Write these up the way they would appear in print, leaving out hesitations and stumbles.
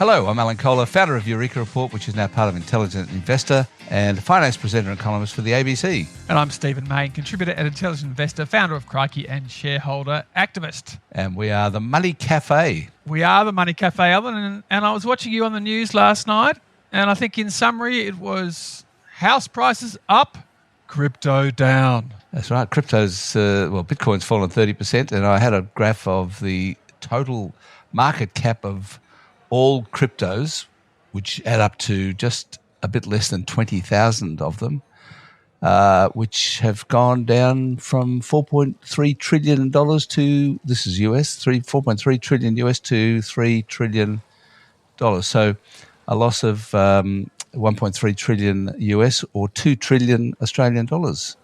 Hello, I'm Alan Kohler, founder of Eureka Report, which is now part of Intelligent Investor, and finance presenter and columnist for the ABC. And I'm Stephen Mayne, contributor at Intelligent Investor, founder of Crikey and shareholder activist. And we are the Money Café. We are the Money Café, Alan, and I was watching you on the news last night, and I think in summary it was house prices up, crypto down. That's right. Crypto's, Bitcoin's fallen 30%, and I had a graph of the total market cap of all cryptos, which add up to just a bit less than 20,000 of them, which have gone down from $4.3 trillion to, this is US, $4.3 trillion US to $3 trillion. So a loss of 1.3 trillion US or 2 trillion Australian dollars.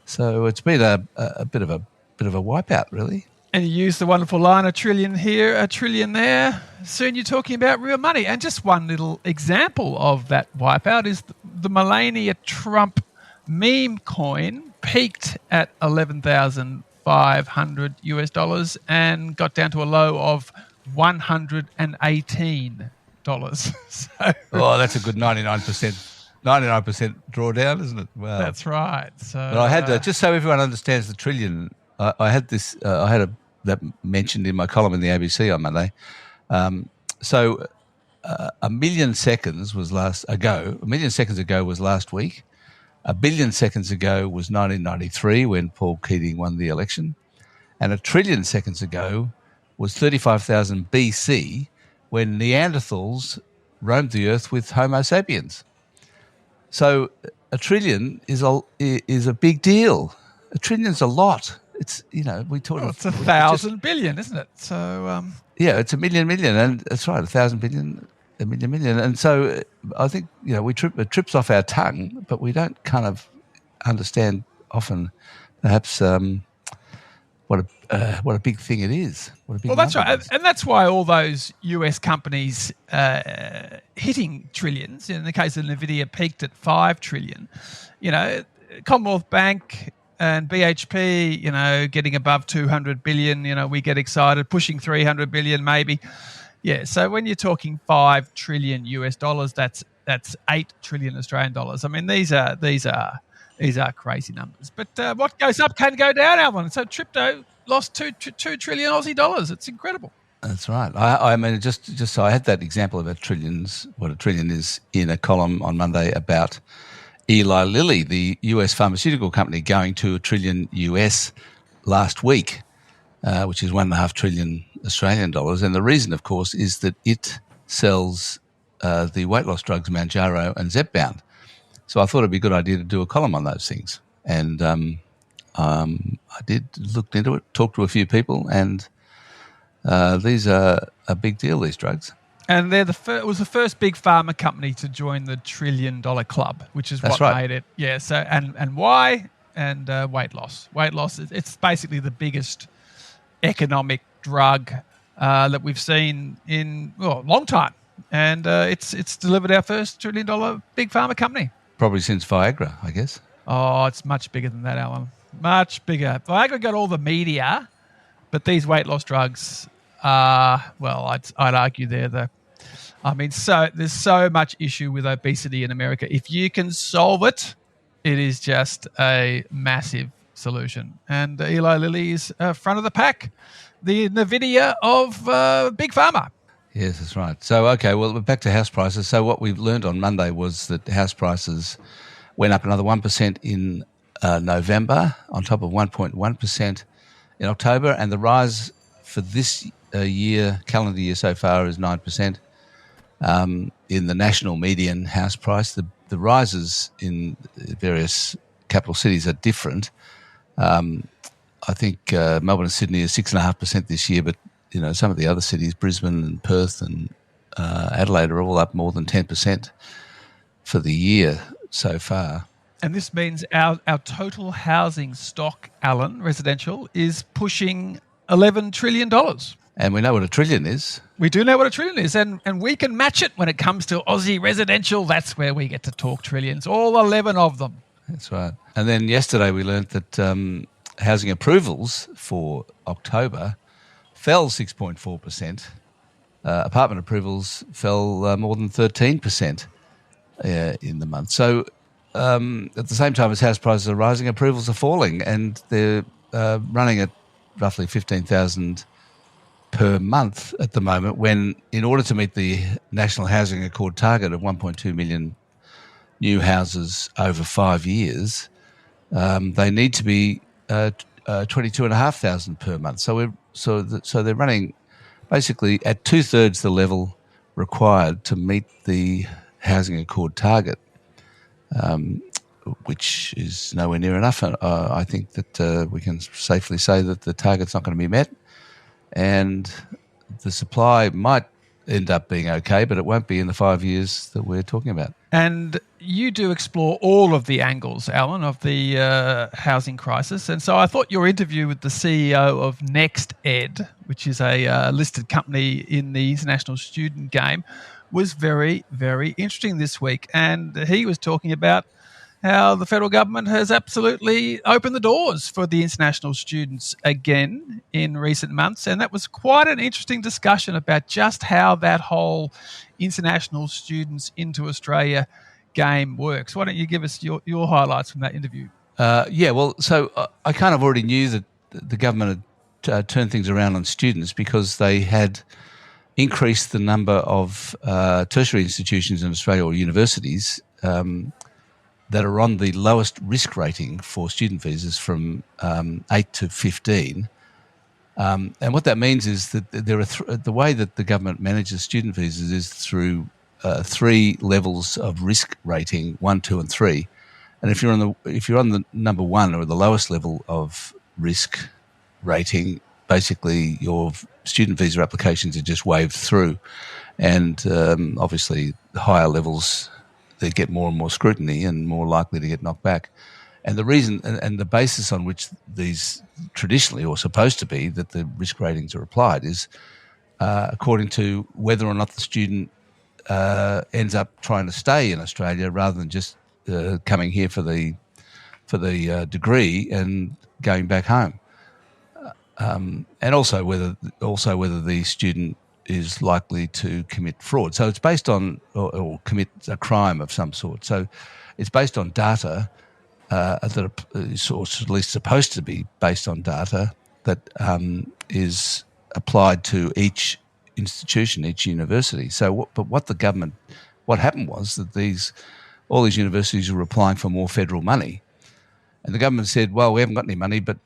So it's been a bit of a wipeout, really. And you use the wonderful line, a trillion here, a trillion there. Soon you're talking about real money. And just one little example of that wipeout is the Melania Trump meme coin peaked at 11,500 US dollars and got down to a low of $118. Oh, that's a good 99% drawdown, isn't it? Wow. That's right. So, but I had just so everyone understands the trillion, I had that mentioned in my column in the ABC on Monday. So a million seconds ago was last week. A billion seconds ago was 1993 when Paul Keating won the election. And a trillion seconds ago was 35,000 BC when Neanderthals roamed the earth with Homo sapiens. So a trillion is a big deal. A trillion's a lot. It's, we talk. Well, it's 1,000 billion, isn't it? So yeah, it's a million, and that's right, 1,000 billion, a million, and so I think it trips off our tongue, but we don't kind of understand often, perhaps what a big thing it is. Well, that's right, and that's why all those US companies hitting trillions. In the case of Nvidia, peaked at 5 trillion. Commonwealth Bank and BHP, getting above 200 billion, we get excited, pushing 300 billion maybe. Yeah, so when you're talking 5 trillion US dollars, that's 8 trillion Australian dollars. I mean, these are crazy numbers. But what goes up can go down, Alvin. So crypto lost 2 trillion Aussie dollars. It's incredible. That's right. I mean, just so I had that example of what a trillion is in a column on Monday about Eli Lilly, the US pharmaceutical company, going to $1 trillion US last week, which is 1.5 trillion Australian dollars. And the reason, of course, is that it sells the weight loss drugs Mounjaro and Zepbound. So I thought it'd be a good idea to do a column on those things. And I looked into it, talked to a few people, and these are a big deal, these drugs. And it was the first big pharma company to join the $1 trillion club, which is what made it. Yeah. So and why? And weight loss. Weight loss. It's basically the biggest economic drug that we've seen in a long time, and it's delivered our first $1 trillion big pharma company. Probably since Viagra, I guess. Oh, it's much bigger than that, Alan. Much bigger. Viagra got all the media, but these weight loss drugs. I'd argue there's so much issue with obesity in America. If you can solve it, it is just a massive solution. And Eli Lilly is front of the pack, the Nvidia of big pharma. Yes, that's right. So, okay, well, back to house prices. So what we've learned on Monday was that house prices went up another 1% in November, on top of 1.1% in October, and the rise for this calendar year so far is 9%. In the national median house price, the rises in various capital cities are different. I think Melbourne and Sydney is 6.5% this year, but some of the other cities, Brisbane and Perth and Adelaide, are all up more than 10% for the year so far. And this means our total housing stock, Alan, residential, is pushing $11 trillion. And we know what a trillion is. We do know what a trillion is, and we can match it when it comes to Aussie residential. That's where we get to talk trillions, all 11 of them. That's right. And then yesterday we learnt that housing approvals for October fell 6.4%, apartment approvals fell more than 13% in the month. So at the same time as house prices are rising, approvals are falling, and they're running at roughly 15,000 per month at the moment, when in order to meet the National Housing Accord target of 1.2 million new houses over 5 years, they need to be 22,500 per month. So they're running basically at 2/3 the level required to meet the Housing Accord target, which is nowhere near enough. I think that we can safely say that the target's not going to be met, and the supply might end up being okay, but it won't be in the 5 years that we're talking about. And you do explore all of the angles, Alan, of the housing crisis. And so I thought your interview with the CEO of NextEd, which is a listed company in the international student game, was very, very interesting this week. And he was talking about how the federal government has absolutely opened the doors for the international students again in recent months. And that was quite an interesting discussion about just how that whole international students into Australia game works. Why don't you give us your highlights from that interview? So I kind of already knew that the government had turned things around on students, because they had increased the number of tertiary institutions in Australia, or universities, that are on the lowest risk rating for student visas from 8 to 15. And what that means is that there are the way that the government manages student visas is through 3 levels of risk rating: 1, 2, and 3. And if you're on the number 1, or the lowest level of risk rating, basically your student visa applications are just waved through, and obviously the higher levels, they get more and more scrutiny and more likely to get knocked back. And the reason and the basis on which these traditionally, or supposed to be, that the risk ratings are applied is according to whether or not the student ends up trying to stay in Australia rather than just coming here for the degree and going back home, and also whether the student is likely to commit fraud. So it's based on or commit a crime of some sort. So it's based on data that is, or at least supposed to be based on data that is applied to each institution, each university. So what happened was that all these universities were applying for more federal money, and the government said, well, we haven't got any money, but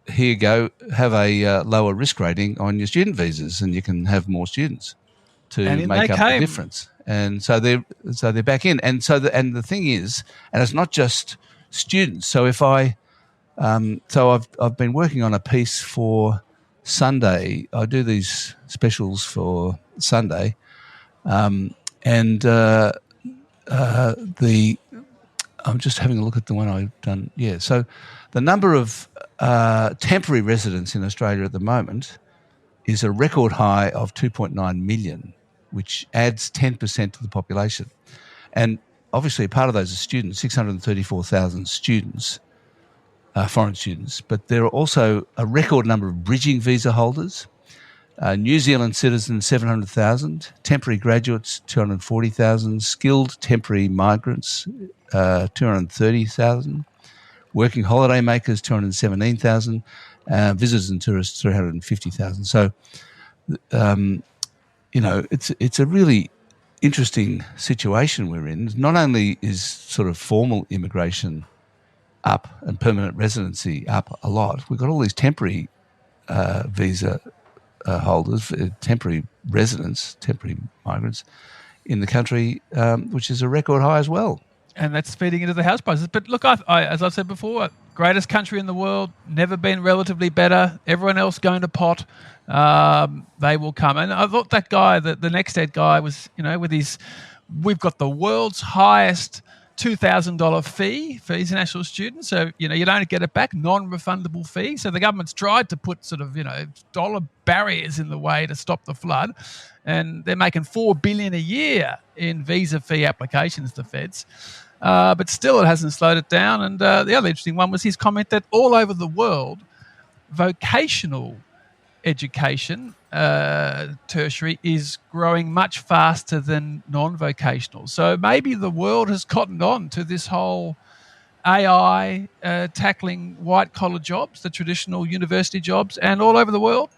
here you go, have a lower risk rating on your student visas, and you can have more students to make up the difference. And so they're back in. And so the thing is, and it's not just students. So I've been working on a piece for Sunday. I do these specials for Sunday, I'm just having a look at the one I've done. Yeah, so the number of temporary residents in Australia at the moment is a record high of 2.9 million, which adds 10% to the population. And obviously part of those are students, 634,000 students, foreign students. But there are also a record number of bridging visa holders, New Zealand citizens, 700,000, temporary graduates, 240,000, skilled temporary migrants, 230,000, working holiday makers, 217,000, visitors and tourists, 350,000. So, it's a really interesting situation we're in. Not only is sort of formal immigration up and permanent residency up a lot, we've got all these temporary visa holders, temporary residents, temporary migrants in the country, which is a record high as well. And that's feeding into the house prices. But look, as I've said before, greatest country in the world, never been relatively better. Everyone else going to pot. They will come. And I thought that guy, the NextEd guy, was, we've got the world's highest $2,000 fee for international students. So, you don't get it back, non-refundable fee. So the government's tried to put sort of, dollar barriers in the way to stop the flood. And they're making $4 billion a year in visa fee applications, the feds. But still, it hasn't slowed it down. And the other interesting one was his comment that all over the world, vocational education, tertiary, is growing much faster than non-vocational. So maybe the world has cottoned on to this whole AI tackling white-collar jobs, the traditional university jobs, and all over the world,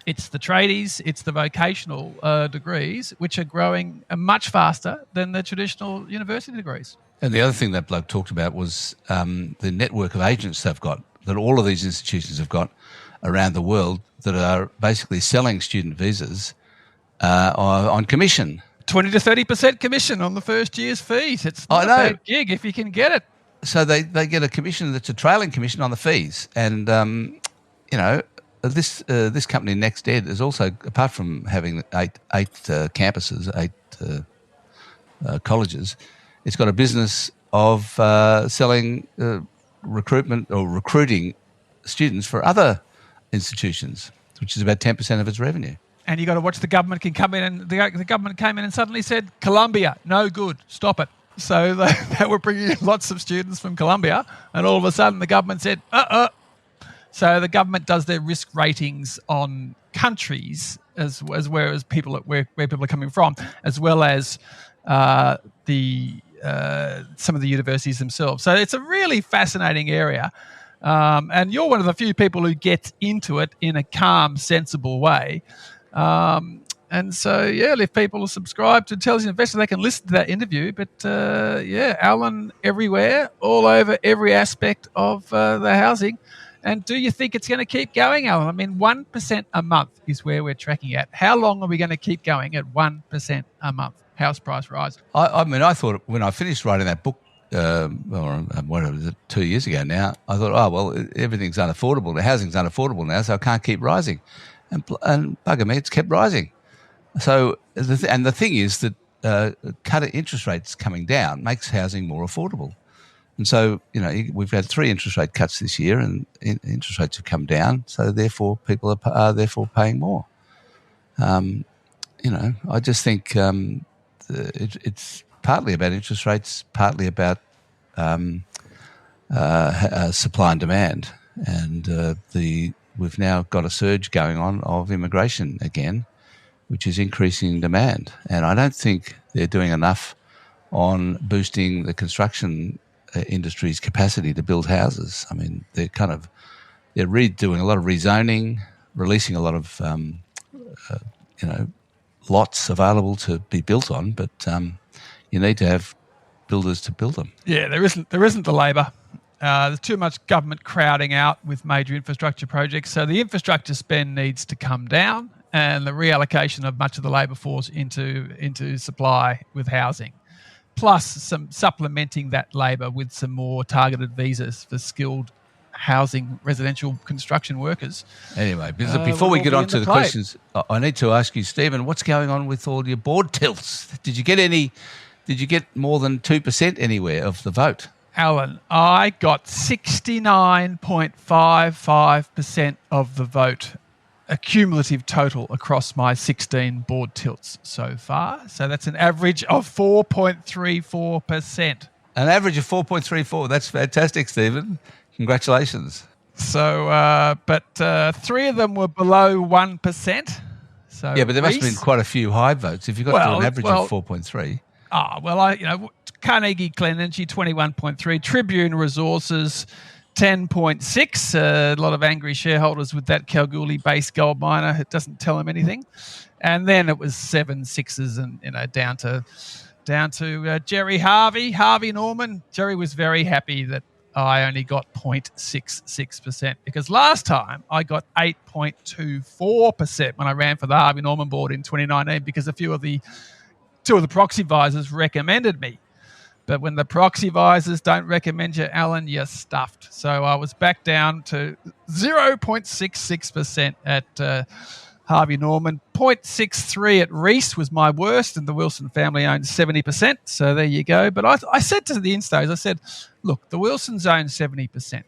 it's the tradies, it's the vocational degrees, which are growing much faster than the traditional university degrees. And the other thing that bloke talked about was the network of agents they've got, that all of these institutions have got around the world that are basically selling student visas on commission. 20 to 30% commission on the first year's fees. It's not a bad gig if you can get it. So they get a commission that's a trailing commission on the fees. And, this company, NextEd, is also, apart from having eight campuses, eight colleges, it's got a business of selling recruitment or recruiting students for other institutions, which is about 10% of its revenue. And you got to watch the government can come in, and the government came in and suddenly said, Colombia, no good, stop it. So they were bringing in lots of students from Colombia, and all of a sudden the government said, So the government does their risk ratings on countries as where people are coming from, as well as some of the universities themselves. So it's a really fascinating area. And you're one of the few people who gets into it in a calm, sensible way. And so, if people subscribe to Intelligent Investor, they can listen to that interview. But, Alan everywhere, all over every aspect of the housing. And do you think it's going to keep going, Alan? I mean, 1% a month is where we're tracking at. How long are we going to keep going at 1% a month? House price rise. I thought when I finished writing that book, what was it, 2 years ago now, I thought, everything's unaffordable. The housing's unaffordable now, so I can't keep rising. And bugger me, it's kept rising. So, the thing is that cutting interest rates coming down makes housing more affordable. And so, we've had 3 interest rate cuts this year, and interest rates have come down. So, therefore, people are therefore paying more. I just think it's partly about interest rates, partly about supply and demand, and we've now got a surge going on of immigration again, which is increasing demand. And I don't think they're doing enough on boosting the construction industry's capacity to build houses. I mean, they're doing a lot of rezoning, releasing a lot of lots available to be built on, but you need to have builders to build them. Yeah, there isn't the labour. There's too much government crowding out with major infrastructure projects. So the infrastructure spend needs to come down, and the reallocation of much of the labour force into supply with housing, plus some supplementing that labour with some more targeted visas for skilled housing, residential construction workers. Anyway, before we get on to the questions, I need to ask you, Stephen, what's going on with all your board tilts? Did you get more than 2% anywhere of the vote? Alan, I got 69.55% of the vote, a cumulative total across my 16 board tilts so far. So that's an average of 4.34%. An average of 4.34. That's fantastic, Stephen. Congratulations. So, but 3 of them were below 1%. So yeah, but there must have been quite a few high votes if you got to an average of 4.3. Carnegie Clean Energy 21.3, Tribune Resources 10.6. A lot of angry shareholders with that Kalgoorlie-based gold miner. It doesn't tell them anything. And then it was 7 6s, and down to Jerry Harvey Norman. Jerry was very happy that I only got 0.66% because last time I got 8.24% when I ran for the Harvey Norman board in 2019 because two of the proxy advisors recommended me. But when the proxy advisors don't recommend you, Alan, you're stuffed. So I was back down to 0.66% at Harvey Norman. 0.63 at Reece was my worst, and the Wilson family owned 70%. So there you go. But I said to the instos, I said, look, the Wilsons own 70%.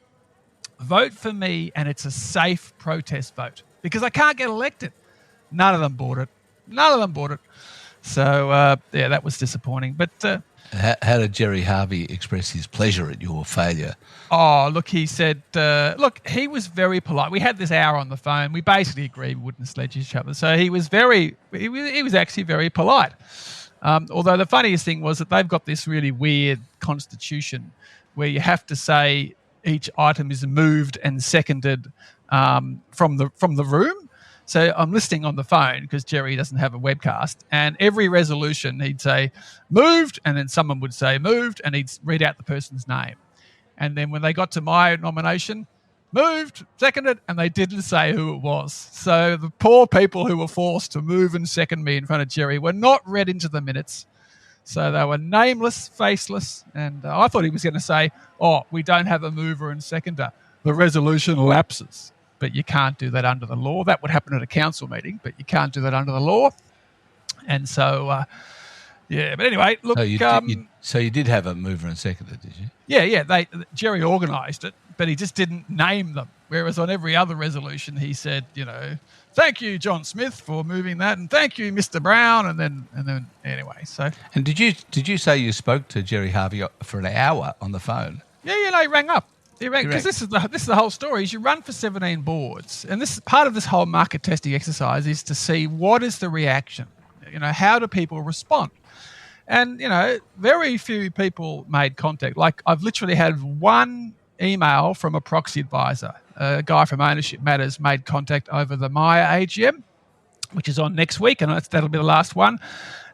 Vote for me, and it's a safe protest vote because I can't get elected. None of them bought it. So, that was disappointing. But How did Jerry Harvey express his pleasure at your failure? Oh, look, he said, he was very polite. We had this hour on the phone. We basically agreed we wouldn't sledge each other. So he was actually very polite. Although the funniest thing was that they've got this really weird constitution where you have to say each item is moved and seconded from the room. So I'm listening on the phone because Jerry doesn't have a webcast, and every resolution he'd say moved, and then someone would say moved, and he'd read out the person's name. And then when they got to my nomination, moved, seconded, and they didn't say who it was. So the poor people who were forced to move and second me in front of Jerry were not read into the minutes. So they were nameless, faceless, and I thought he was going to say, oh, we don't have a mover and seconder. The resolution lapses. But you can't do that under the law. That would happen at a council meeting, but you can't do that under the law. And so, but anyway, look. So you did have a mover and seconder, did you? Yeah. Jerry organised it, but he just didn't name them. Whereas on every other resolution, he said, thank you, John Smith, for moving that, and thank you, Mr. Brown, and then anyway. So. And did you say you spoke to Jerry Harvey for an hour on the phone? Yeah, he rang up. Because this is the whole story. Is you run for 17 boards, and this part of this whole market testing exercise is to see what is the reaction. How do people respond? And very few people made contact. Like I've literally had one email from a proxy advisor, a guy from Ownership Matters, made contact over the Maya AGM, which is on next week, and that'll be the last one.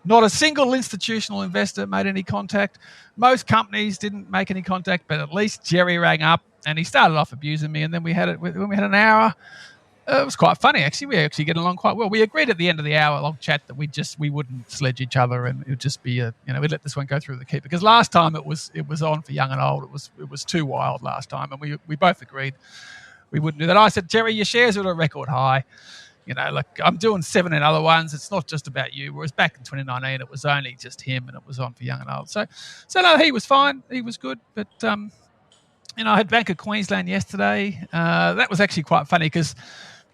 Not a single institutional investor made any contact. Most companies didn't make any contact, but at least Jerry rang up and he started off abusing me. And then when we had an hour, it was quite funny, actually. We actually get along quite well. We agreed at the end of the hour-long chat that we wouldn't sledge each other, and it would just be we'd let this one go through the keeper. Because last time it was on for young and old. It was too wild last time, and we both agreed we wouldn't do that. I said, Jerry, your shares are at a record high. I'm doing 17 other ones. It's not just about you. Whereas back in 2019, it was only just him, and it was on for young and old. So no, he was fine. He was good. But, I had Bank of Queensland yesterday. That was actually quite funny because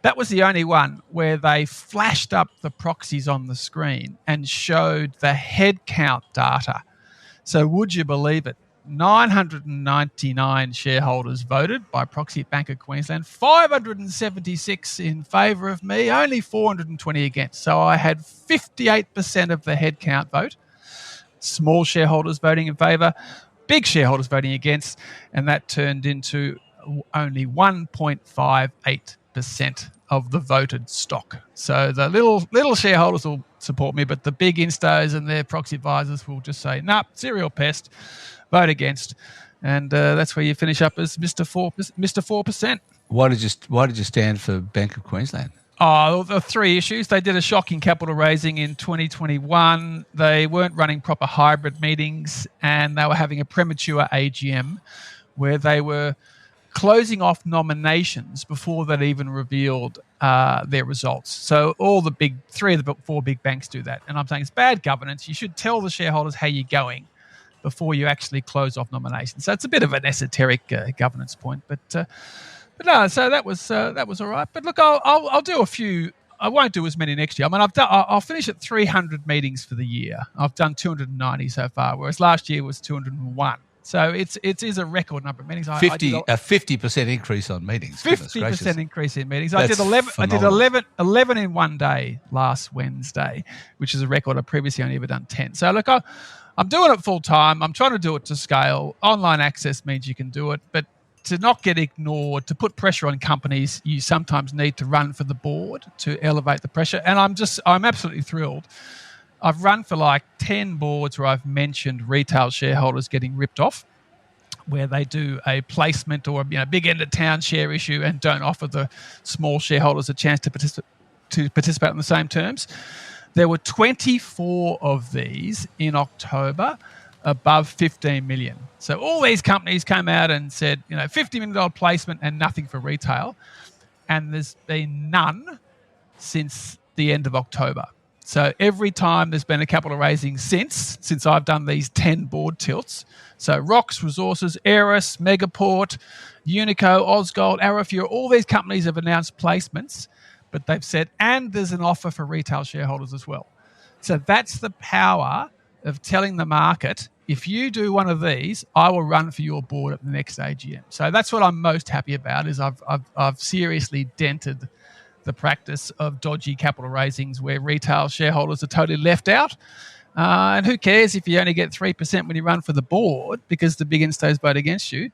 that was the only one where they flashed up the proxies on the screen and showed the head count data. So would you believe it? 999 shareholders voted by proxy at Bank of Queensland, 576 in favour of me, only 420 against. So I had 58% of the headcount vote, small shareholders voting in favour, big shareholders voting against, and that turned into only 1.58% of the voted stock. So the little shareholders will support me, but the big instos and their proxy advisors will just say, nah, serial pest. Vote against, and that's where you finish up as Mr. 4%. Why did you stand for Bank of Queensland? Oh, the three issues. They did a shocking capital raising in 2021. They weren't running proper hybrid meetings, and they were having a premature AGM where they were closing off nominations before they'd even revealed their results. So three of the four big banks do that, and I'm saying it's bad governance. You should tell the shareholders how you're going before you actually close off nominations. So it's a bit of an esoteric governance point, but no. So that was all right. But look, I'll do a few. I won't do as many next year. I mean, I'll finish at 300 meetings for the year. I've done 290 so far, whereas last year was 201. So it is a record number of meetings. A 50% increase on meetings. 50% increase in meetings. That's I did phenomenal. 11 in one day last Wednesday, which is a record. I've previously only ever done 10. So look, I'm doing it full time. I'm trying to do it to scale. Online access means you can do it, but to not get ignored, to put pressure on companies, you sometimes need to run for the board to elevate the pressure. And I'm absolutely thrilled. I've run for like 10 boards where I've mentioned retail shareholders getting ripped off, where they do a placement or big end of town share issue and don't offer the small shareholders a chance to participate on the same terms. There were 24 of these in October, above 15 million. So all these companies came out and said, $50 million placement and nothing for retail. And there's been none since the end of October. So every time there's been a capital raising since I've done these 10 board tilts. So Rox Resources, Aeris, Megaport, Unico, Ausgold, Arrowfuel, all these companies have announced placements, but they've said, and there's an offer for retail shareholders as well. So that's the power of telling the market, if you do one of these, I will run for your board at the next AGM. So that's what I'm most happy about, is I've seriously dented the practice of dodgy capital raisings where retail shareholders are totally left out. And who cares if you only get 3% when you run for the board because the big instos vote against you?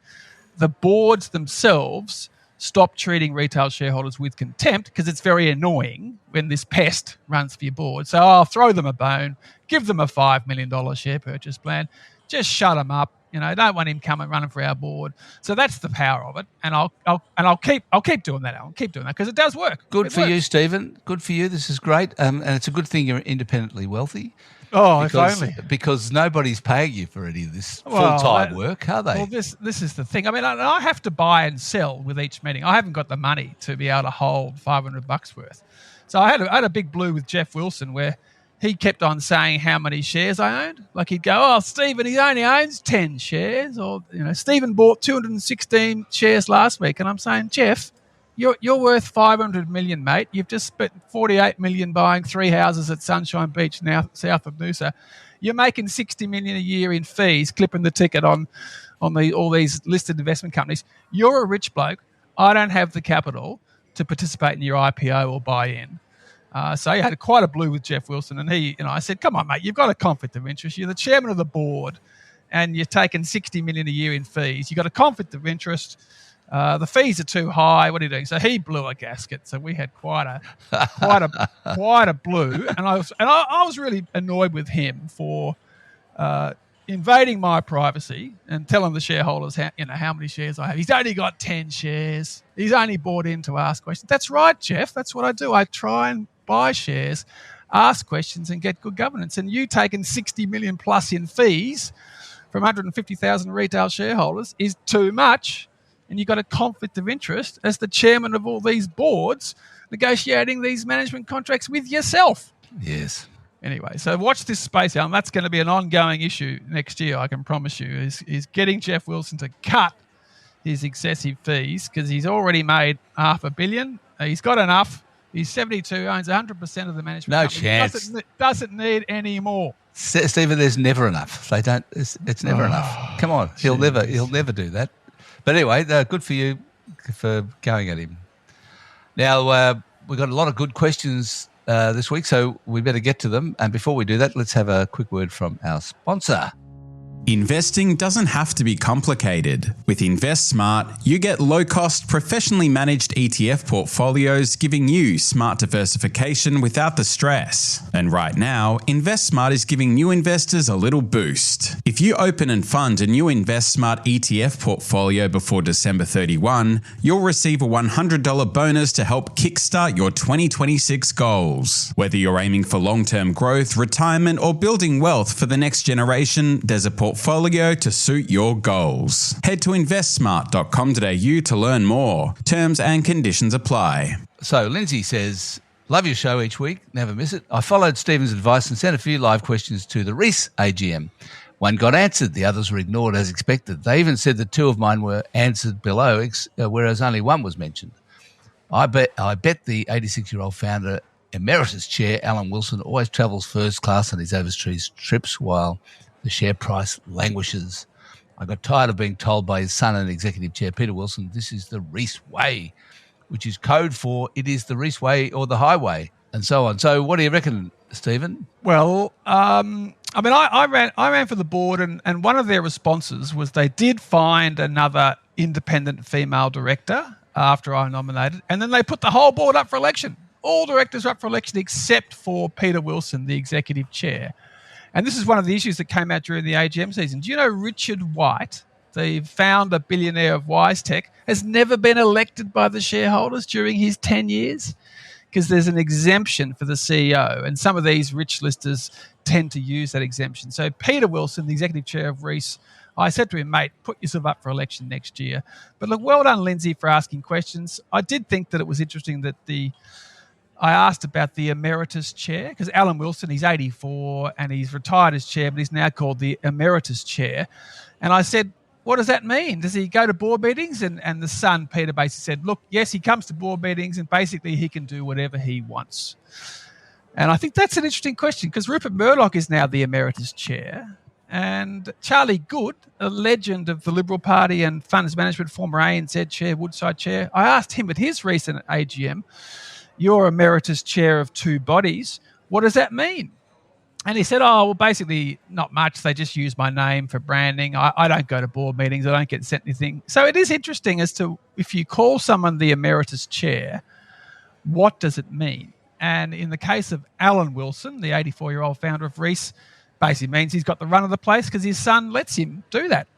The boards themselves stop treating retail shareholders with contempt because it's very annoying when this pest runs for your board. So I'll throw them a bone, give them a $5 million share purchase plan, just shut them up. Don't want him coming running for our board. So that's the power of it, and I'll keep doing that. I'll keep doing that because it does work. Good for you, Stephen. Good for you. This is great, and it's a good thing you're independently wealthy. Oh, if only. Because nobody's paying you for any of this full-time work, are they? Well, this is the thing. I mean, I have to buy and sell with each meeting. I haven't got the money to be able to hold $500 worth. So I had a big blue with Jeff Wilson where he kept on saying how many shares I owned. Like he'd go, "Oh, Stephen, he only owns 10 shares," or Stephen bought 216 shares last week, and I'm saying, Jeff, You're worth 500 million, mate. You've just spent 48 million buying 3 houses at Sunshine Beach, now south of Noosa. You're making 60 million a year in fees, clipping the ticket on all these listed investment companies. You're a rich bloke. I don't have the capital to participate in your IPO or buy in. So you had quite a blue with Jeff Wilson, and I said, "Come on, mate. You've got a conflict of interest. You're the chairman of the board, and you're taking 60 million a year in fees. You've got a conflict of interest. The fees are too high. What are you doing?" So he blew a gasket. So we had quite a blue, and I was really annoyed with him for invading my privacy and telling the shareholders how many shares I have. He's only got 10 shares. He's only bought in to ask questions. That's right, Jeff. That's what I do. I try and buy shares, ask questions, and get good governance. And you taking 60 million plus in fees from 150,000 retail shareholders is too much. And you've got a conflict of interest as the chairman of all these boards negotiating these management contracts with yourself. Yes. Anyway, so watch this space, Alan. That's going to be an ongoing issue next year, I can promise you, is getting Jeff Wilson to cut his excessive fees because he's already made $500 million. He's got enough. He's 72, owns 100% of the management company. Chance. Doesn't need any more. Stephen, there's never enough. They don't. It's never enough. Come on, he'll never do that. But anyway, good for you for going at him. Now, we've got a lot of good questions this week, so we better get to them. And before we do that, let's have a quick word from our sponsor. Investing doesn't have to be complicated. With InvestSMART, you get low-cost, professionally managed ETF portfolios giving you smart diversification without the stress. And right now, InvestSMART is giving new investors a little boost. If you open and fund a new InvestSMART ETF portfolio before December 31, you'll receive a $100 bonus to help kickstart your 2026 goals. Whether you're aiming for long-term growth, retirement, or building wealth for the next generation, there's a portfolio to suit your goals. Head to investsmart.com.au to learn more. Terms and conditions apply. So Lindsay says, "Love your show each week. Never miss it. I followed Stephen's advice and sent a few live questions to the Reece AGM. One got answered. The others were ignored as expected. They even said that 2 of mine were answered below, whereas only 1 was mentioned. I bet the 86-year-old founder emeritus chair, Alan Wilson, always travels first class on his overseas trips while the share price languishes. I got tired of being told by his son and executive chair, Peter Wilson, this is the Reece way, which is code for it is the Reece way or the highway, and so on. So what do you reckon, Stephen? Well, I ran for the board, and one of their responses was they did find another independent female director after I nominated, and then they put the whole board up for election. All directors are up for election except for Peter Wilson, the executive chair. And this is one of the issues that came out during the AGM season. Do you know Richard White, the founder billionaire of WiseTech, has never been elected by the shareholders during his 10 years? Because there's an exemption for the CEO, and some of these rich listers tend to use that exemption. So Peter Wilson, the executive chair of Reece, I said to him, mate, put yourself up for election next year. But look, well done, Lindsay, for asking questions. I did think that it was interesting that I asked about the emeritus chair, because Alan Wilson, he's 84 and he's retired as chair, but he's now called the emeritus chair. And I said, what does that mean? Does he go to board meetings? And the son, Peter, basically said, look, yes, he comes to board meetings and basically he can do whatever he wants. And I think that's an interesting question because Rupert Murdoch is now the emeritus chair. And Charlie Good, a legend of the Liberal Party and funds management, former ANZ chair, Woodside chair, I asked him at his recent AGM, you're emeritus chair of two bodies. What does that mean? And he said, oh, well, basically not much. They just use my name for branding. I don't go to board meetings. I don't get sent anything. So it is interesting as to if you call someone the emeritus chair, what does it mean? And in the case of Alan Wilson, the 84-year-old founder of Reece, basically means he's got the run of the place because his son lets him do that.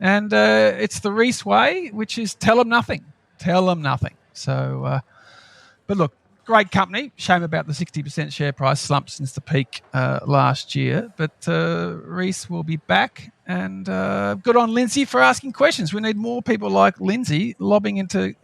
And it's the Reece way, which is tell them nothing. Tell them nothing. So, but look, great company. Shame about the 60% share price slump since the peak last year. But Reece will be back. And good on Lindsay for asking questions. We need more people like Lindsay lobbing into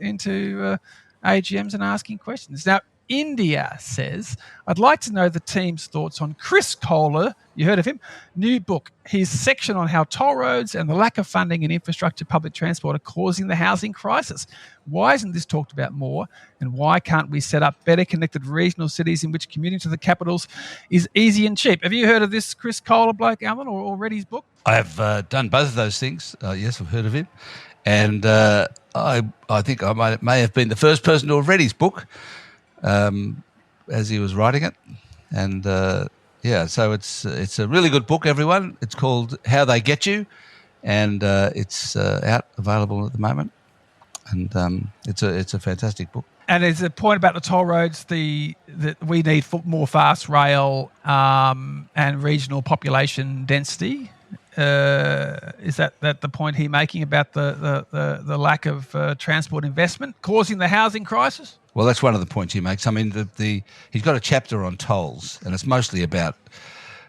AGMs and asking questions. Now, India says, I'd like to know the team's thoughts on Chris Kohler, you heard of him, new book, his section on how toll roads and the lack of funding in infrastructure public transport are causing the housing crisis. Why isn't this talked about more? And why can't we set up better connected regional cities in which commuting to the capitals is easy and cheap? Have you heard of this Chris Kohler bloke, Alan, or read his book? I have done both of those things. Yes, I've heard of him. And I think I may have been the first person to have read his book. As he was writing it, and so it's a really good book, everyone. It's called How They Get You, and it's out available at the moment, and it's a fantastic book. And there's a point about the toll roads, that we need more fast rail and regional population density. Is that the point he's making about the lack of transport investment causing the housing crisis? Well, that's one of the points he makes. I mean, he's got a chapter on tolls, and it's mostly about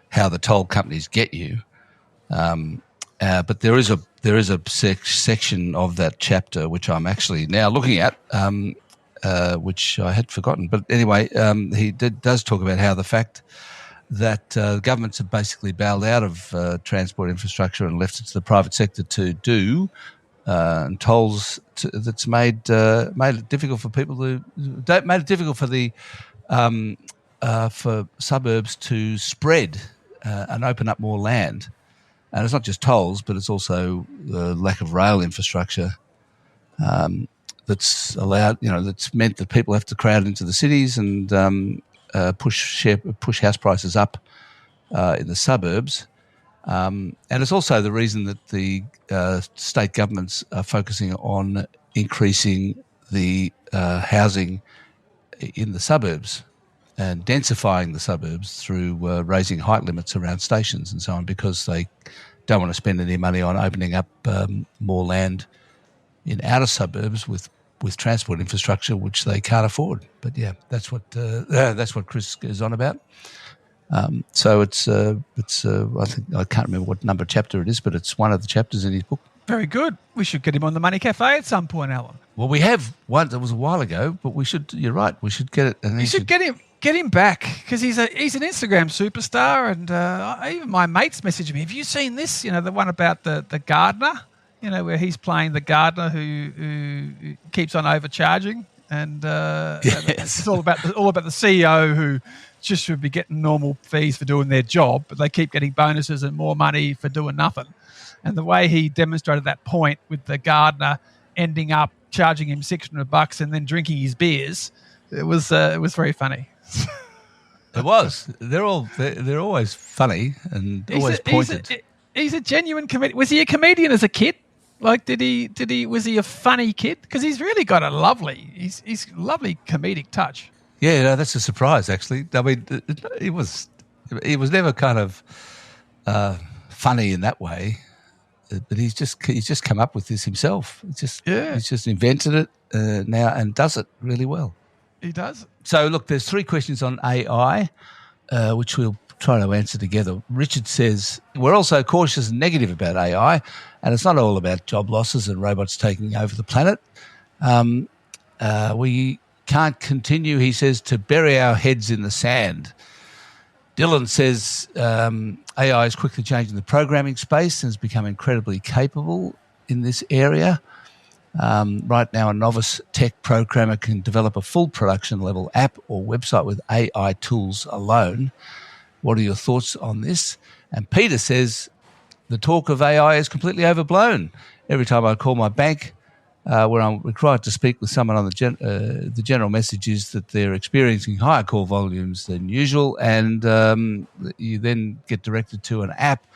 how the toll companies get you. But there is a section of that chapter which I'm actually now looking at, which I had forgotten. But anyway, he does talk about how the fact that governments have basically bailed out of transport infrastructure and left it to the private sector to do. And tolls that's made it difficult for people made it difficult for the for suburbs to spread and open up more land. And it's not just tolls, but it's also the lack of rail infrastructure that's allowed. That's meant that people have to crowd into the cities and push house prices up in the suburbs. And it's also the reason that the state governments are focusing on increasing the housing in the suburbs and densifying the suburbs through raising height limits around stations and so on, because they don't want to spend any money on opening up more land in outer suburbs with transport infrastructure which they can't afford. But yeah, that's what Chris is on about. So it's I think I can't remember what number chapter it is, but it's one of the chapters in his book. Very good. We should get him on the Money Café at some point, Alan. Well, we have one. That was a while ago, but we should. You're right. We should get it. And you should get him back because he's an Instagram superstar, and even my mates messaged me. Have you seen this? The one about the gardener. Where he's playing the gardener who keeps on overcharging, and yes. It's all about the CEO who just should be getting normal fees for doing their job, but they keep getting bonuses and more money for doing nothing. And the way he demonstrated that point with the gardener ending up charging him $600 and then drinking his beers, it was very funny. It was. They're always funny and always pointed. He's a genuine comedian. Was he a comedian as a kid? Like, was he a funny kid? Because he's really got a lovely comedic touch. Yeah, no, that's a surprise, actually. I mean, he was never kind of funny in that way, but he's just come up with this himself. He's just invented it now and does it really well. He does. So, look, there's 3 questions on AI, which we'll try to answer together. Richard says, we're also cautious and negative about AI, and it's not all about job losses and robots taking over the planet. We can't continue, he says, to bury our heads in the sand. Dylan says AI is quickly changing the programming space and has become incredibly capable in this area. Right now, a novice tech programmer can develop a full production-level app or website with AI tools alone. What are your thoughts on this? And Peter says, the talk of AI is completely overblown. Every time I call my bank, when I'm required to speak with someone on the general message is that they're experiencing higher call volumes than usual, and you then get directed to an app.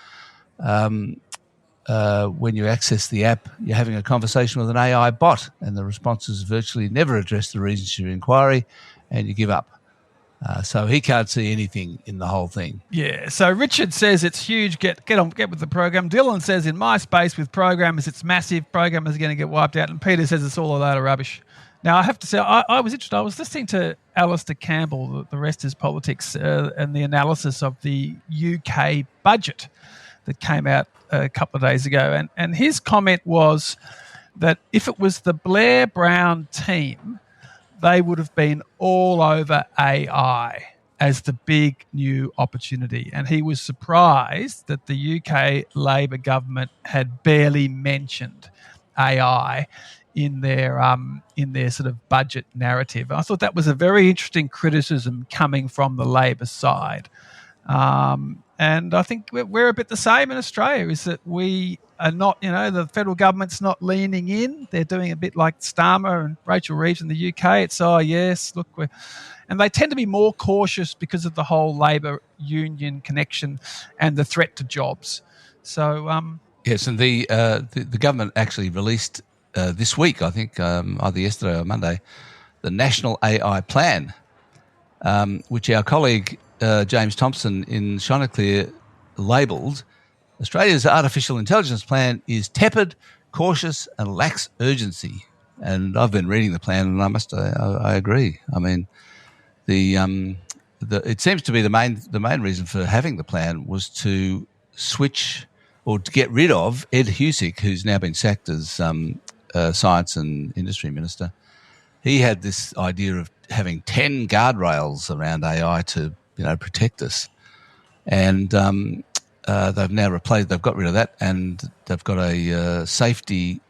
When you access the app, you're having a conversation with an AI bot, and the responses virtually never address the reasons for your inquiry, and you give up. So he can't see anything in the whole thing. Yeah. So Richard says it's huge. Get with the program. Dylan says in my space with programmers, it's massive. Programmers are going to get wiped out. And Peter says it's all a load of rubbish. Now I have to say I was interested. I was listening to Alistair Campbell, The Rest is Politics, and the analysis of the UK budget that came out a couple of days ago, and his comment was that if it was the Blair Brown team, they would have been all over AI as the big new opportunity. And he was surprised that the UK Labor government had barely mentioned AI in their sort of budget narrative. I thought that was a very interesting criticism coming from the Labor side. And I think we're a bit the same in Australia, is that we are not, the federal government's not leaning in. They're doing a bit like Starmer and Rachel Reeves in the UK. It's, yes, look, and they tend to be more cautious because of the whole Labor union connection and the threat to jobs. So, yes, and the government actually released this week, I think, either yesterday or Monday, the National AI Plan, which our colleague James Thompson in Chanticleer labelled, Australia's artificial intelligence plan is tepid, cautious and lacks urgency. And I've been reading the plan, and I agree. I mean, it seems to be the main reason for having the plan was to switch or to get rid of Ed Husic, who's now been sacked as Science and Industry Minister. He had this idea of having 10 guardrails around AI to protect us, and they've now replaced. They've got rid of that, and they've got a safety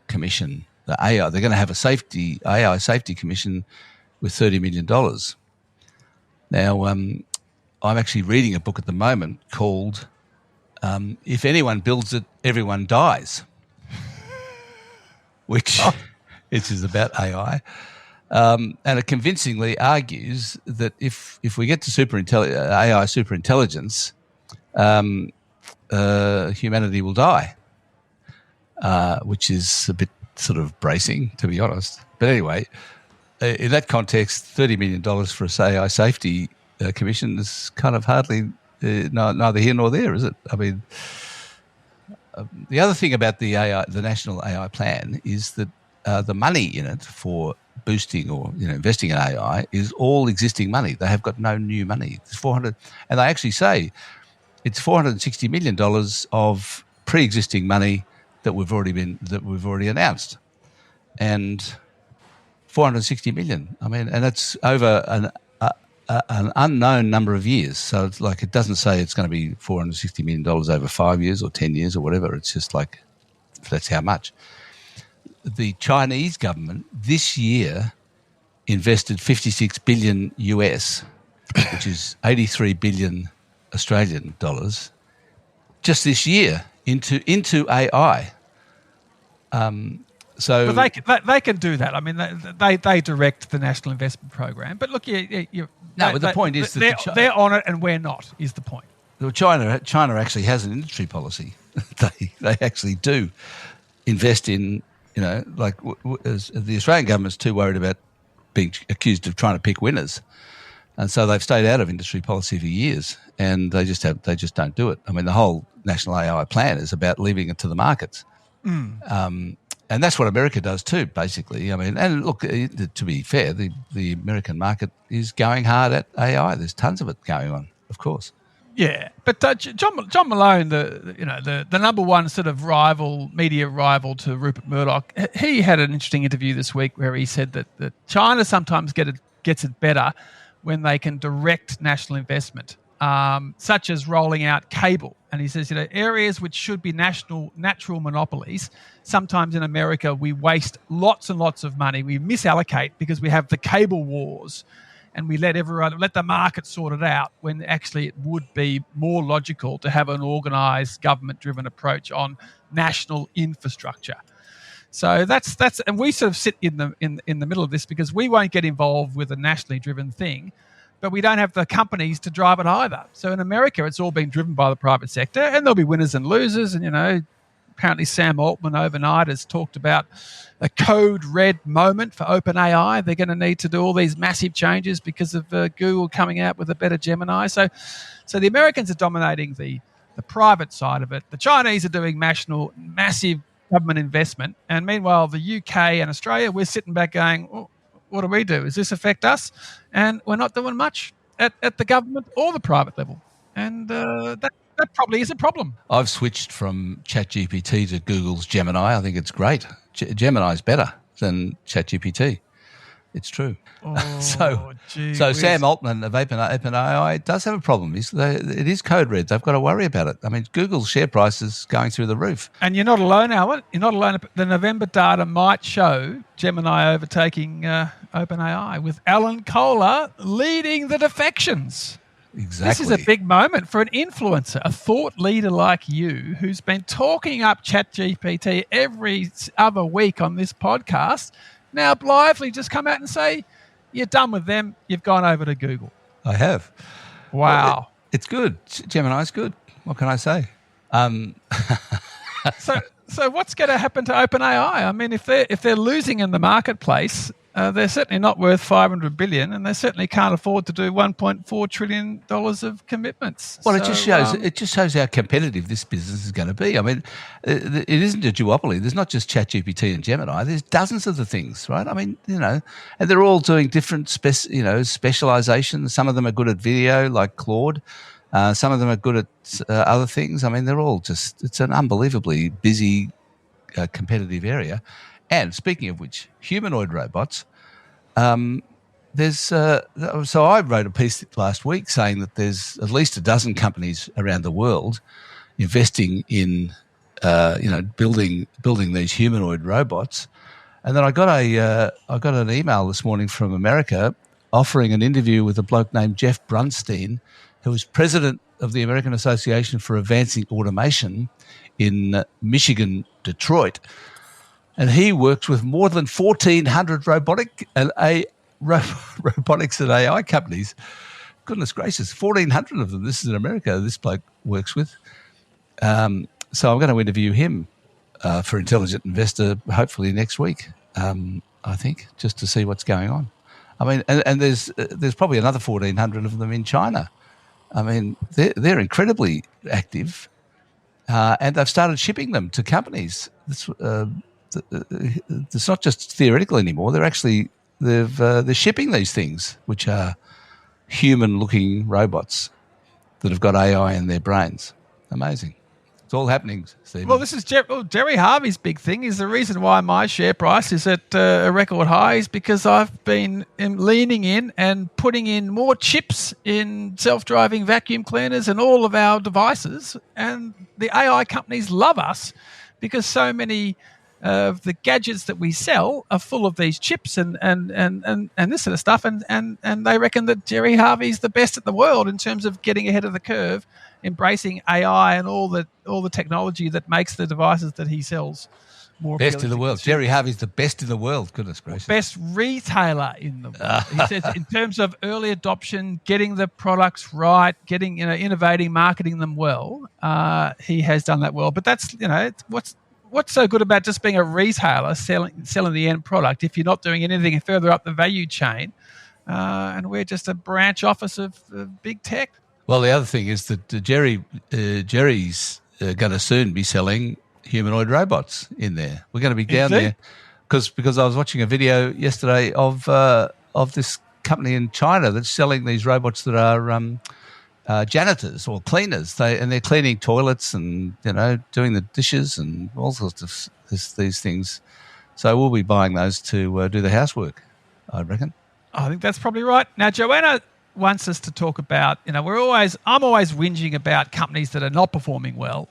commission. They're going to have a AI safety commission with $30 million. Now, I'm actually reading a book at the moment called "If Anyone Builds It, Everyone Dies," which is about AI. And it convincingly argues that if we get to AI superintelligence, humanity will die, which is a bit sort of bracing, to be honest. But anyway, in that context, $30 million for a AI safety commission is kind of hardly neither here nor there, is it? I mean, the other thing about the National AI Plan is that the money in it for boosting or investing in AI is all existing money. They have got no new money. It's 400, and they actually say it's $460 million of pre-existing money that we've already announced, and 460 million. I mean, and it's over an unknown number of years. So it's like, it doesn't say it's going to be $460 million over 5 years or 10 years or whatever. It's just like, that's how much. The Chinese government this year invested 56 billion US, which is 83 billion Australian dollars, just this year into AI. So but they can do that. I mean, they direct the National Investment Program. But look, the point is that they're on it and we're not. Is the point? Well, China actually has an industry policy. they actually do invest in. The Australian government's too worried about being accused of trying to pick winners, and so they've stayed out of industry policy for years, and they just don't do it. I mean, the whole National AI Plan is about leaving it to the markets, and that's what America does too, basically. I mean, and look, to be fair, the American market is going hard at AI. There's tons of it going on, of course. Yeah, but John Malone, the number one sort of media rival to Rupert Murdoch, he had an interesting interview this week where he said that China sometimes gets it better when they can direct national investment, such as rolling out cable And he says, areas which should be natural monopolies, sometimes in America we waste lots and lots of money. We misallocate because we have the cable wars and we let the market sort it out, when actually it would be more logical to have an organised, government-driven approach on national infrastructure. So that's and we sort of sit in the middle of this, because we won't get involved with a nationally driven thing, but we don't have the companies to drive it either. So in America, it's all been driven by the private sector, and there'll be winners and losers. And apparently Sam Altman overnight has talked about a code red moment for OpenAI. They're going to need to do all these massive changes because of Google coming out with a better Gemini. So the Americans are dominating the private side of it. The Chinese are doing massive government investment. And meanwhile, the UK and Australia, we're sitting back going, oh, what do we do? Does this affect us? And we're not doing much at the government or the private level. And that probably is a problem. I've switched from ChatGPT to Google's Gemini. I think it's great. Gemini is better than ChatGPT. It's true. Oh, so Sam Altman of OpenAI does have a problem. It is code red. They've got to worry about it. I mean, Google's share price is going through the roof. And you're not alone, Alan. You're not alone. The November data might show Gemini overtaking OpenAI, with Alan Kohler leading the defections. Exactly. This is a big moment for an influencer, a thought leader like you, who's been talking up ChatGPT every other week on this podcast. Now blithely just come out and say, you're done with them, you've gone over to Google. I have. Wow. Well, it's good. Gemini's good. What can I say? So what's going to happen to OpenAI? I mean, if they're losing in the marketplace, they're certainly not worth $500 billion, and they certainly can't afford to do $1.4 trillion of commitments. Well, it just shows how competitive this business is going to be. I mean, it isn't a duopoly. There's not just ChatGPT and Gemini. There's dozens of the things, right? I mean, and they're all doing different specializations. Some of them are good at video, like Claude. Some of them are good at other things. I mean, they're all it's an unbelievably busy, competitive area. And speaking of which, humanoid robots, so I wrote a piece last week saying that there's at least a dozen companies around the world investing in, building these humanoid robots. And then I got an email this morning from America offering an interview with a bloke named Jeff Brunstein, who is president of the American Association for Advancing Automation in Michigan, Detroit. And he works with more than 1,400 robotics and AI companies. Goodness gracious, 1,400 of them. This is in America. This bloke works with. So I'm going to interview him for Intelligent Investor hopefully next week. I think, just to see what's going on. I mean, and there's probably another 1,400 of them in China. I mean, they're incredibly active, and they've started shipping them to companies. It's not just theoretical anymore. They're shipping these things, which are human-looking robots that have got AI in their brains. Amazing. It's all happening, Stephen. Well, this is Jerry Harvey's big thing. Is the reason why my share price is at a record high is because I've been leaning in and putting in more chips in self-driving vacuum cleaners and all of our devices. And the AI companies love us because so many of the gadgets that we sell are full of these chips and this sort of stuff, and they reckon that Jerry Harvey's the best in the world in terms of getting ahead of the curve, embracing AI and all the technology that makes the devices that he sells more best in the world. Jerry Harvey's the best in the world. Goodness gracious, best retailer in the world. He says in terms of early adoption, getting the products right, getting innovating, marketing them well. He has done that well, but that's What's so good about just being a retailer selling the end product if you're not doing anything further up the value chain? And we're just a branch office of big tech. Well, the other thing is that Jerry's going to soon be selling humanoid robots in there. We're going to be down there because I was watching a video yesterday of this company in China that's selling these robots that are janitors or cleaners. They're cleaning toilets and doing the dishes and all sorts of these things. So we'll be buying those to do the housework, I reckon. I think that's probably right. Now, Joanna wants us to talk about, I'm always whinging about companies that are not performing well.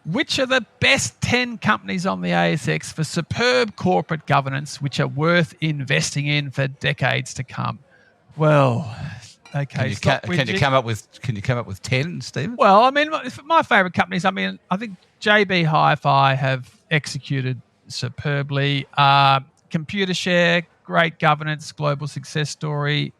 Which are the best 10 companies on the ASX for superb corporate governance, which are worth investing in for decades to come? Well, okay. Can you come up with 10, Stephen? Well, I mean, my favourite companies. I think JB Hi-Fi have executed superbly. Computershare, great governance, global success story.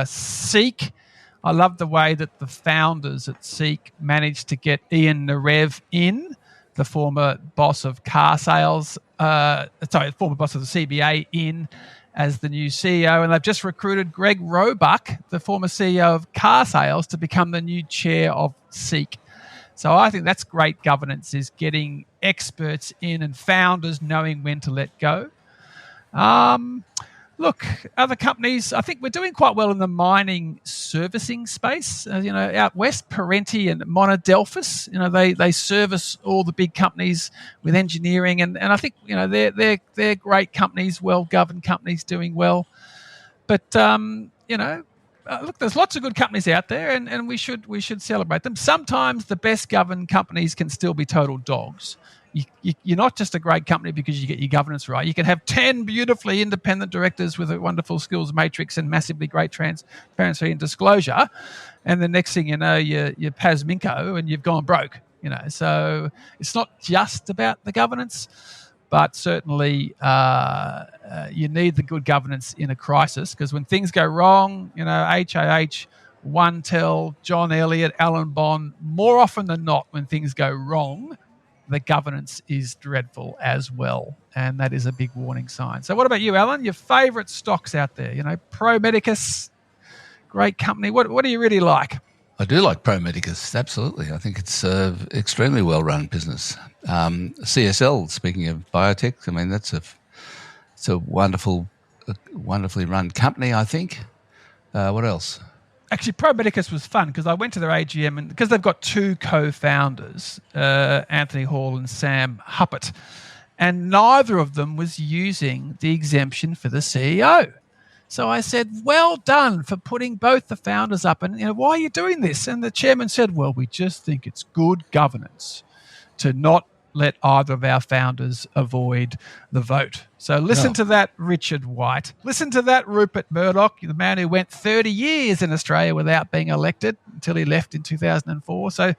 Seek. I love the way that the founders at Seek managed to get Ian Narev in, the former boss of car sales, the former boss of the CBA in as the new CEO. And they've just recruited Greg Roebuck, the former CEO of car sales, to become the new chair of Seek. So I think that's great governance, is getting experts in and founders knowing when to let go. Look, other companies, I think we're doing quite well in the mining servicing space. Out west, Parenti and Monadelphous, they service all the big companies with engineering, and I think they're great companies, well-governed companies doing well. But look, there's lots of good companies out there, and we should celebrate them. Sometimes the best governed companies can still be total dogs. You're not just a great company because you get your governance right. You can have 10 beautifully independent directors with a wonderful skills matrix and massively great transparency and disclosure, and the next thing you know, you're Pasminko and you've gone broke. So it's not just about the governance, but certainly you need the good governance in a crisis, because when things go wrong, HIH, OneTel, John Elliott, Alan Bond, more often than not, when things go wrong, the governance is dreadful as well, and that is a big warning sign. So what about you, Alan? Your favourite stocks out there? Pro Medicus, great company. What do you really like? I do like Pro Medicus, absolutely. I think it's an extremely well-run business. CSL, speaking of biotech, I mean, it's a wonderfully run company, I think. What else? Actually, Pro Medicus was fun because I went to their AGM, and because they've got two co-founders, Anthony Hall and Sam Huppert, and neither of them was using the exemption for the CEO. So I said, well done for putting both the founders up. And, why are you doing this? And the chairman said, well, we just think it's good governance to not let either of our founders avoid the vote. So listen to that, Richard White. Listen to that, Rupert Murdoch, the man who went 30 years in Australia without being elected until he left in 2004. So,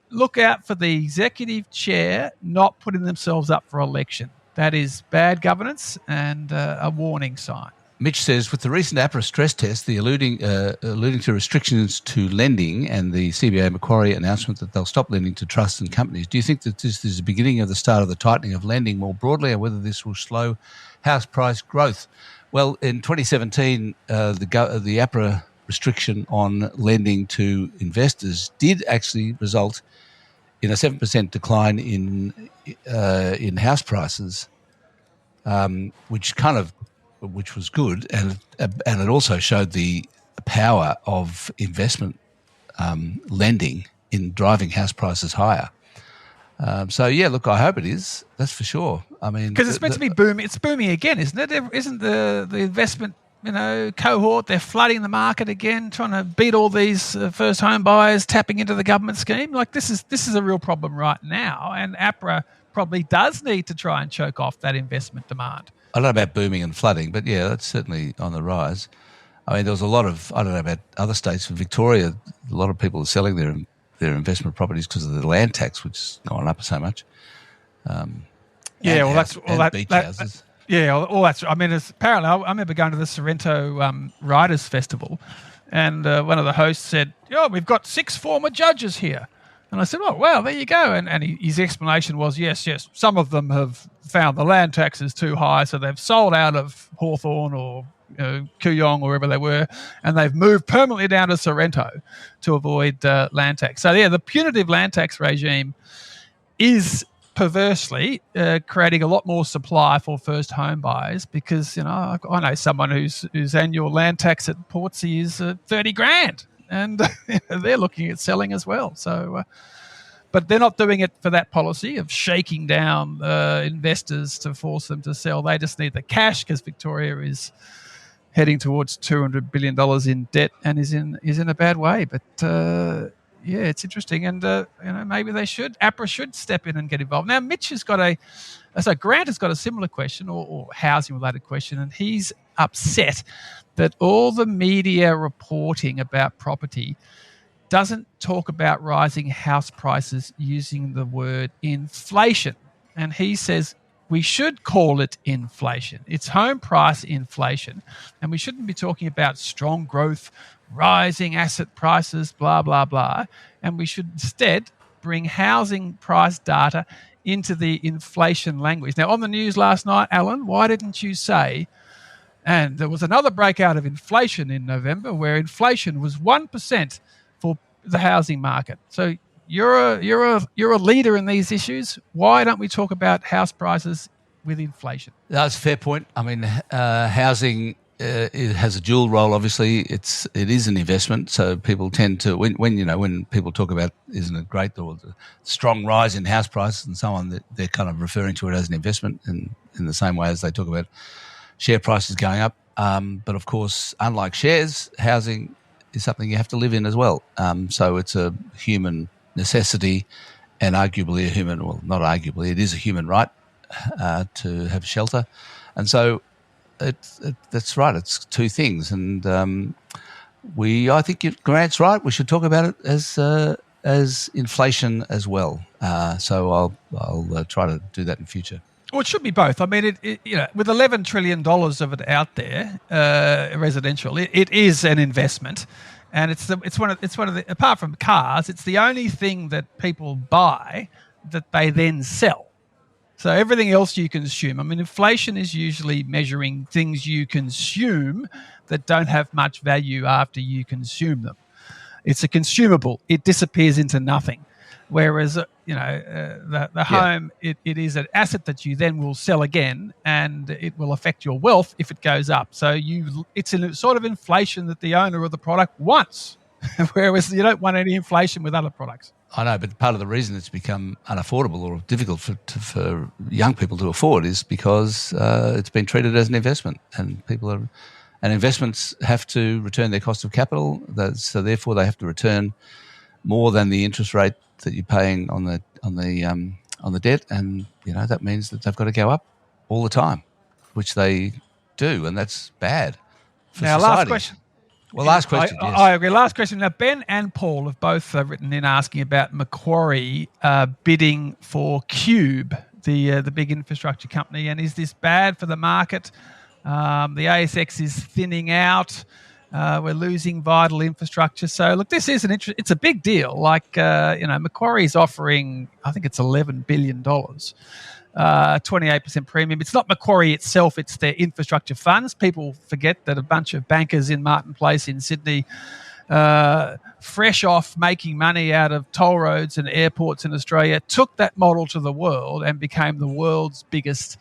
look out for the executive chair not putting themselves up for election. That is bad governance and a warning sign. Mitch says, with the recent APRA stress test, the alluding to restrictions to lending and the CBA Macquarie announcement that they'll stop lending to trusts and companies, do you think that this is the beginning of the start of the tightening of lending more broadly, or whether this will slow house price growth? Well, in 2017, the APRA restriction on lending to investors did actually result in a 7% decline in house prices, which was good, and it also showed the power of investment lending in driving house prices higher. Look, I hope it is. That's for sure. I mean, because it's meant to be booming. It's booming again, isn't it? Isn't the investment cohort? They're flooding the market again, trying to beat all these first home buyers tapping into the government scheme. Like this is a real problem right now, and APRA probably does need to try and choke off that investment demand. I don't know about booming and flooding, but that's certainly on the rise. I mean, there was a lot of, I don't know about other states, in Victoria, a lot of people are selling their investment properties because of the land tax, which has gone up so much. Beach houses. All that's. I mean, apparently, I remember going to the Sorrento Writers Festival, and one of the hosts said, we've got 6 former judges here. And I said, oh, well, there you go. And his explanation was, yes, some of them have found the land taxes too high, so they've sold out of Hawthorne or Kooyong or wherever they were, and they've moved permanently down to Sorrento to avoid land tax. So, the punitive land tax regime is perversely creating a lot more supply for first home buyers because, I know someone whose annual land tax at Portsea is $30,000. And they're looking at selling as well. So, but they're not doing it for that policy of shaking down investors to force them to sell. They just need the cash because Victoria is heading towards $200 billion in debt and is in a bad way. But yeah, it's interesting, and maybe APRA should step in and get involved. Now, Grant has got a similar question or housing related question, and he's upset that all the media reporting about property doesn't talk about rising house prices using the word inflation. And he says we should call it inflation. It's home price inflation. And we shouldn't be talking about strong growth, rising asset prices, blah, blah, blah. And we should instead bring housing price data into the inflation language. Now, on the news last night, Alan, why didn't you say, and there was another breakout of inflation in November where inflation was 1% for the housing market. So you're a leader in these issues. Why don't we talk about house prices with inflation? That's a fair point. I mean, housing it has a dual role. Obviously, it is an investment. So people tend to when people talk about isn't it great or the strong rise in house prices and so on, they're kind of referring to it as an investment in the same way as they talk about share prices going up. But of course, unlike shares, housing is something you have to live in as well. So it's a human necessity and arguably it is a human right to have shelter. And so that's right. It's two things. And I think Grant's right. We should talk about it as inflation as well. So I'll try to do that in future. Well, it should be both. I mean, with $11 trillion of it out there, residential, it is an investment, and it's one of the, apart from cars, it's the only thing that people buy that they then sell. So everything else you consume. I mean, inflation is usually measuring things you consume that don't have much value after you consume them. It's a consumable. It disappears into nothing. Whereas, the home, it is an asset that you then will sell again, and it will affect your wealth if it goes up. So it's a sort of inflation that the owner of the product wants, whereas you don't want any inflation with other products. I know, but part of the reason it's become unaffordable or difficult for young people to afford is because it's been treated as an investment, and investments have to return their cost of capital. So therefore, they have to return more than the interest rate that you're paying on the debt, and that means that they've got to go up all the time, which they do, and that's bad for society. Last question. Well, last question. Yes. I agree. Last question. Now, Ben and Paul have both written in asking about Macquarie bidding for Cube, the big infrastructure company, and is this bad for the market? The ASX is thinning out. We're losing vital infrastructure. So, look, this is it's a big deal. Like, Macquarie's offering, I think it's $11 billion, 28% premium. It's not Macquarie itself, it's their infrastructure funds. People forget that a bunch of bankers in Martin Place in Sydney, fresh off making money out of toll roads and airports in Australia, took that model to the world and became the world's biggest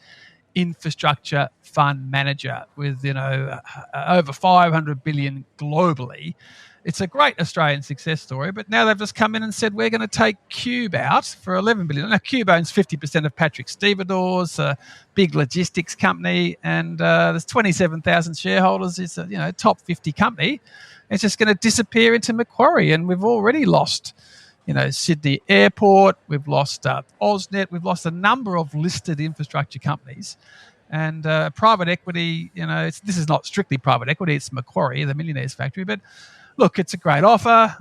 infrastructure fund manager with over 500 billion globally. It's a great Australian success story, but now they've just come in and said we're going to take Cube out for 11 billion. Now Cube owns 50% of Patrick Stevedores, a big logistics company, and there's 27,000 shareholders. It's a top 50 company. It's just going to disappear into Macquarie, and we've already lost Sydney Airport, we've lost AusNet, we've lost a number of listed infrastructure companies. And private equity, this is not strictly private equity, it's Macquarie, the millionaire's factory. But look, it's a great offer.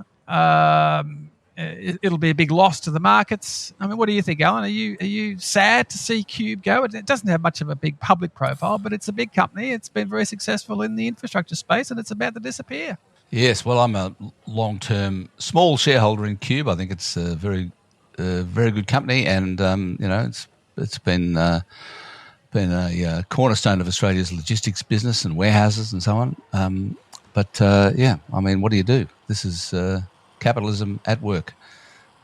It'll be a big loss to the markets. I mean, what do you think, Alan? Are you sad to see Cube go? It doesn't have much of a big public profile, but it's a big company. It's been very successful in the infrastructure space, and it's about to disappear. Yes, well, I'm a long-term small shareholder in Cube. I think it's a very good company, and it's been a cornerstone of Australia's logistics business and warehouses and so on. But what do you do? This is capitalism at work.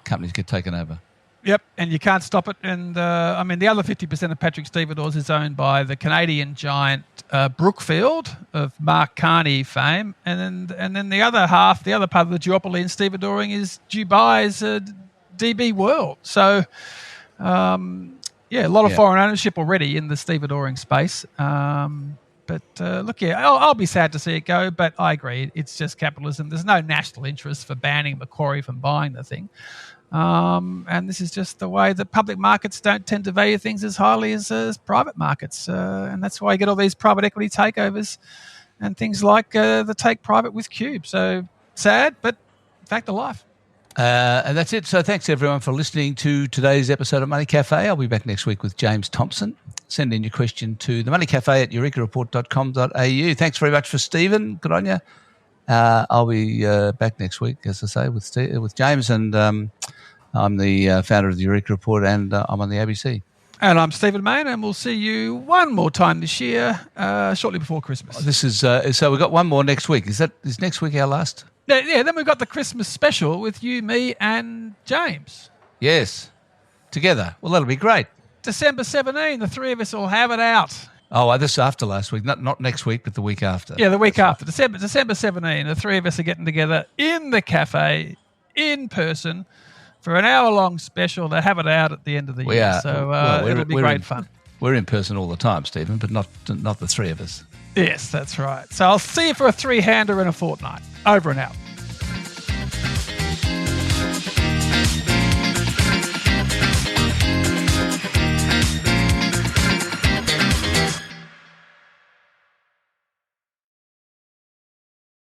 Companies get taken over. Yep, and you can't stop it. And the other 50% of Patrick Stevedores is owned by the Canadian giant Brookfield of Mark Carney fame, and then the other half, the other part of the duopoly in stevedoring is Dubai's DB World. So, a lot of foreign ownership already in the stevedoring space. But look, I'll be sad to see it go, but I agree. It's just capitalism. There's no national interest for banning Macquarie from buying the thing. And this is just the way that public markets don't tend to value things as highly as private markets. And that's why you get all these private equity takeovers and things like the take private with Cube. So sad, but fact of life. And that's it. So thanks, everyone, for listening to today's episode of Money Cafe. I'll be back next week with James Thompson. Send in your question to themoneycafe@eurekareport.com.au. Thanks very much for Stephen. Good on you. I'll be back next week, as I say, with James. And I'm the founder of the Eureka Report, and I'm on the ABC. And I'm Stephen Mayne, and we'll see you one more time this year, shortly before Christmas. This is so we've got one more next week. Is next week our last? Yeah, then we've got the Christmas special with you, me, and James. Yes, together. Well, that'll be great. December 17, the three of us will have it out. Oh, this is after last week. Not next week, but the week after. Yeah, the week after. December 17, the three of us are getting together in the cafe, in person, for an hour-long special to have it out at the end of the year. So it'll be great fun. We're in person all the time, Stephen, but not the three of us. Yes, that's right. So I'll see you for a three-hander in a fortnight. Over and out.